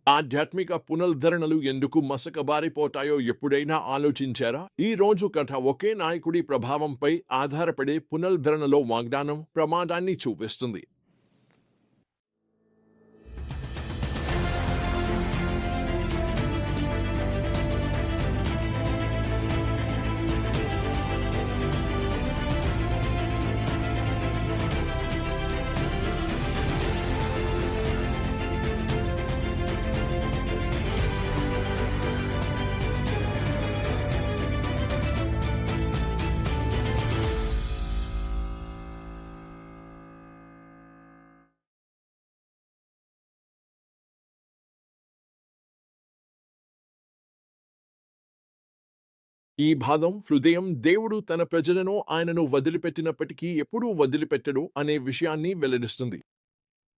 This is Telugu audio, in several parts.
ఆధ్యాత్మిక పునరుద్ధరణలు ఎందుకు మసకబారిపోతాయో ఎప్పుడైనా ఆలోచించారా? ఈ రోజు కథ ఒకే నాయకుడి ప్రభావంపై ఆధారపడే పునరుద్ధరణలో వాగ్దానం ప్రమాదాన్ని చూపిస్తుంది. ఈ హృదయం దేవుడు తన ప్రజలను ఆయనను వదిలిపెట్టినప్పటికీ ఎప్పుడూ వదిలిపెట్టడు అనే విషయాన్ని వెల్లడిస్తుంది.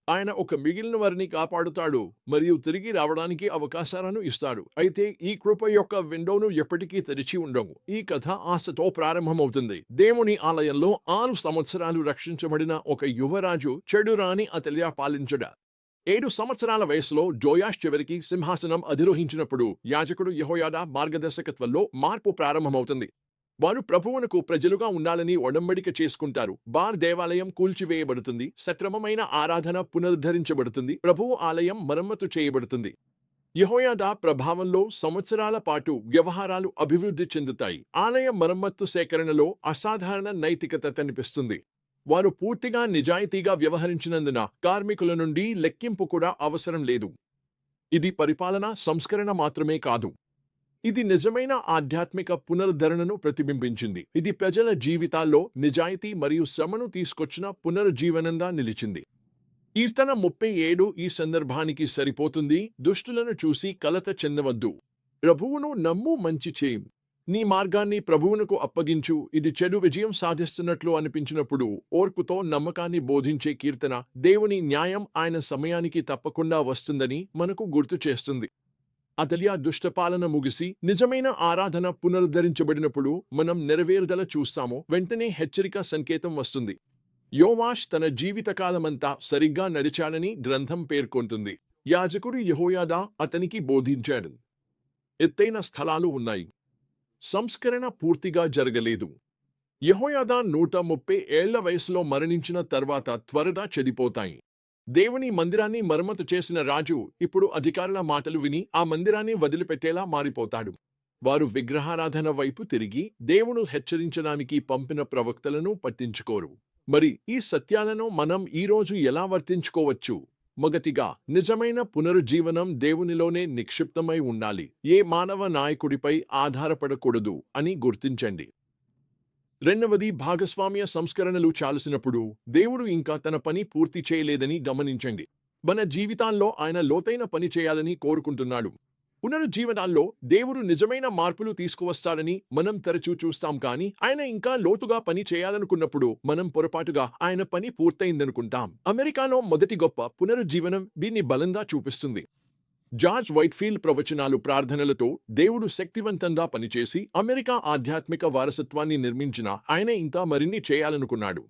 ఆయన ఒక మిగిలిన వారిని కాపాడుతాడు మరియు తిరిగి రావడానికి అవకాశాలను ఇస్తాడు. అయితే ఈ కృప యొక్క విండోను ఎప్పటికీ తెరిచి ఉండవు. ఈ కథ ఆశతో ప్రారంభమవుతుంది. దేవుని ఆలయంలో 6 సంవత్సరాలు రక్షించబడిన ఒక యువరాజు చెడు రాణి అతల్యా పాలించడా. 7 సంవత్సరాల వయసులో జోయాష్ చివరికి సింహాసనం అధిరోహించినప్పుడు యాజకుడు యెహోయాదా మార్గదర్శకత్వంలో మార్పు ప్రారంభమవుతుంది. వారు ప్రభువునకు ప్రజలుగా ఉండాలని ఒడంబడిక చేసుకుంటారు. బార్ దేవాలయం కూల్చివేయబడుతుంది. సక్రమమైన ఆరాధన పునరుద్ధరించబడుతుంది. ప్రభువు ఆలయం మరమ్మతు చేయబడుతుంది. యెహోయాదా ప్రభావంలో సంవత్సరాల పాటు వ్యవహారాలు అభివృద్ధి చెందుతాయి. ఆలయ మరమ్మత్తు సేకరణలో అసాధారణ నైతికత కనిపిస్తుంది. వారు పూర్తిగా నిజాయితీగా వ్యవహరించినందున కార్మికుల నుండి లెక్కింపు కూడా అవసరం లేదు. ఇది పరిపాలన సంస్కరణ మాత్రమే కాదు. ఇది నిజమైన ఆధ్యాత్మిక పునరుద్ధరణను ప్రతిబింబించింది. ఇది ప్రజల జీవితాల్లో నిజాయితీ మరియు శ్రమను తీసుకొచ్చిన పునరుజ్జీవనంగా నిలిచింది. కీర్తన 37 ఈ సందర్భానికి సరిపోతుంది. దుష్టులను చూసి కలత చెందవద్దు. ప్రభువును నమ్ము, మంచి చేయి. నీ మార్గాన్ని ప్రభువునకు అప్పగించు. ఇది చెడు విజయం సాధిస్తున్నట్లు అనిపించినప్పుడు ఓర్పుతో నమ్మకాన్ని బోధించే కీర్తన. దేవుని న్యాయం ఆయన సమయానికి తప్పకుండా వస్తుందని మనకు గుర్తు చేస్తుంది. అతల్యా దుష్టపాలన ముగిసి నిజమైన ఆరాధన పునరుద్ధరించబడినప్పుడు మనం నెరవేరుదల చూస్తాము. వెంటనే హెచ్చరిక సంకేతం వస్తుంది. యోవాష్ తన జీవితకాలమంతా సరిగ్గా నడిచాడని గ్రంథం పేర్కొంటుంది. యాజకుడు యెహోయాదా అతనికి బోధించాడు. ఎత్తైన స్థలాలు ఉన్నాయి. సంస్కరణ పూర్తిగా జరగలేదు. యెహోయాదా 130 ఏళ్ల వయసులో మరణించిన తర్వాత త్వరగా చెడిపోతాయి. దేవుని మందిరాన్ని మరమ్మతు చేసిన రాజు ఇప్పుడు అధికారుల మాటలు విని ఆ మందిరాన్ని వదిలిపెట్టేలా మారిపోతాడు. వారు విగ్రహారాధన వైపు తిరిగి దేవుడు హెచ్చరించడానికి పంపిన ప్రవక్తలను పట్టించుకోరు. మరి ఈ సత్యాలను మనం ఈరోజు ఎలా వర్తించుకోవచ్చు? మొదటిగా, నిజమైన పునరుజ్జీవనం దేవునిలోనే నిక్షిప్తమై ఉండాలి. ఏ మానవ నాయకుడిపై ఆధారపడకూడదు అని గుర్తించండి. రెండవది, భాగస్వామ్య సంస్కరణలు చాల్సినప్పుడు దేవుడు ఇంకా తన పని పూర్తి చేయలేదని గమనించండి. మన జీవితాల్లో ఆయన లోతైన పని చేయాలని కోరుకుంటున్నాడు. పునరుజ్జీవనాల్లో దేవుడు నిజమైన మార్పులు తీసుకువస్తాడని మనం తరచూ చూస్తాం. కానీ ఆయన ఇంకా లోతుగా పని చేయాలనుకున్నప్పుడు మనం పొరపాటుగా ఆయన పని పూర్తయిందనుకుంటాం. అమెరికాలో మొదటి గొప్ప పునరుజ్జీవనం దీన్ని బలంగా చూపిస్తుంది. జార్జ్ వైట్ఫీల్డ్ ప్రవచనాలు, ప్రార్థనలతో దేవుడు శక్తివంతంగా పనిచేసి అమెరికా ఆధ్యాత్మిక వారసత్వాన్ని నిర్మించిన ఆయన ఇంకా మరిన్ని చేయాలనుకున్నాడు.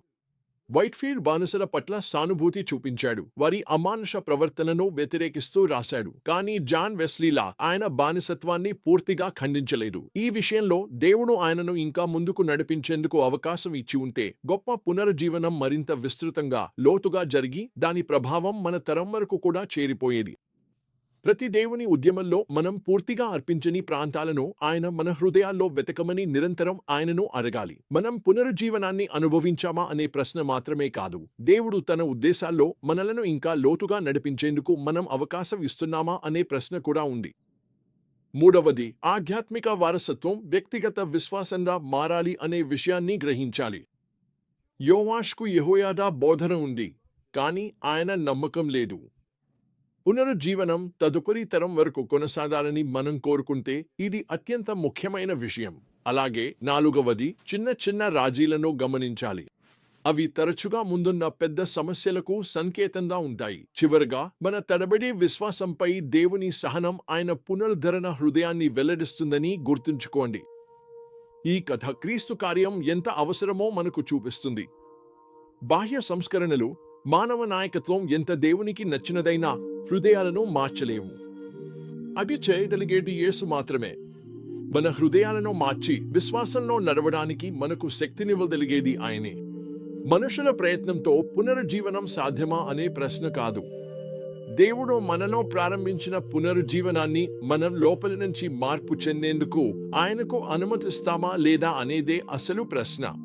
వైట్ఫీల్డ్ బానిసల పట్ల సానుభూతి చూపించాడు. వారి అమానుష ప్రవర్తనను వ్యతిరేకిస్తూ రాశాడు. కానీ జాన్ వెస్లీలా ఆయన బానిసత్వాన్ని పూర్తిగా ఖండించలేదు. ఈ విషయంలో దేవుడు ఆయనను ఇంకా ముందుకు నడిపించేందుకు అవకాశం ఇచ్చి ఉంటే గొప్ప పునరుజ్జీవనం మరింత విస్తృతంగా, లోతుగా జరిగి దాని ప్రభావం మన తరం వరకు కూడా చేరిపోయేది. ప్రతి దేవుని ఉద్యమంలో మనం పూర్తిగా అర్పించని ప్రాంతాలను ఆయన మన హృదయాల్లో వెతకమని నిరంతరం ఆయనను అడగాలి. మనం పునరుజ్జీవనాన్ని అనుభవించామా అనే ప్రశ్న మాత్రమే కాదు, దేవుడు తన ఉద్దేశాల్లో మనలను ఇంకా లోతుగా నడిపించేందుకు మనం అవకాశం ఇస్తున్నామా అనే ప్రశ్న కూడా ఉంది. మూడవది, ఆధ్యాత్మిక వారసత్వం వ్యక్తిగత విశ్వాసంగా మారాలి అనే విషయాన్ని గ్రహించాలి. యోవాష్కు యెహోయాదా బోధన ఉంది, కానీ ఆయన నమ్మకం లేదు. పునరుజ్జీవనం తదుపరి తరం వరకు కొనసాగాలని మనం కోరుకుంటే ఇది అత్యంత ముఖ్యమైన విషయం. అలాగే నాలుగవది, చిన్న చిన్న రాజీలను గమనించాలి. అవి తరచుగా ముందున్న పెద్ద సమస్యలకు సంకేతంగా ఉంటాయి. చివరగా, మన తడబడే విశ్వాసంపై దేవుని సహనం ఆయన పునరుద్ధరణ హృదయాన్ని వెల్లడిస్తుందని గుర్తుంచుకోండి. ఈ కథ క్రీస్తు కార్యం ఎంత అవసరమో మనకు చూపిస్తుంది. బాహ్య సంస్కరణలు, మానవ నాయకత్వం ఎంత దేవునికి నచ్చినదైనా హృదయాలను మార్చలేవు. అవి చేయగలిగేది యేసు మాత్రమే. మన హృదయాలను మార్చి విశ్వాసంలో నడవడానికి మనకు శక్తినివ్వగలిగేది ఆయనే. మనుషుల ప్రయత్నంతో పునరుజ్జీవనం సాధ్యమా అనే ప్రశ్న కాదు. దేవుడు మనలో ప్రారంభించిన పునరుజ్జీవనాన్ని మనం లోపలి నుంచి మార్పు చెందేందుకు ఆయనకు అనుమతిస్తామా లేదా అనేదే అసలు ప్రశ్న.